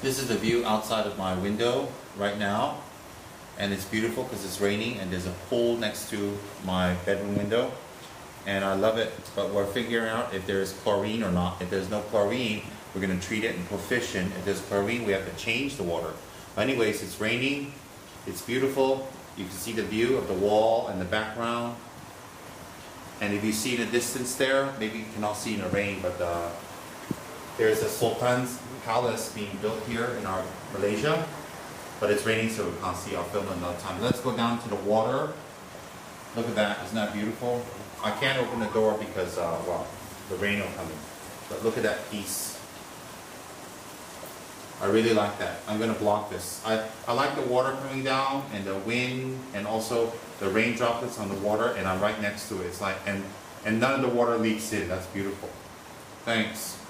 This is the view outside of my window right now, and it's beautiful because it's raining and there's a pool next to my bedroom window, and I love it. But we're figuring out if there's chlorine or not. If there's no chlorine, we're going to treat it and put fish in. If there's chlorine, we have to change the water. But anyways, it's raining, it's beautiful. You can see the view of the wall and the background. And if you see in the distance there, maybe you cannot see in the rain, but there's a Sultan's palace being built here in our Malaysia. But it's raining, so we can't see. I'll film another time. Let's go down to the water. Look at that. Isn't that beautiful? I can't open the door because, well, the rain will come in. But look at that piece. I really like that. I'm going to block this. I like the water coming down and the wind and also the rain droplets on the water, and I'm right next to it. It's like, and none of the water leaks in. That's beautiful. Thanks.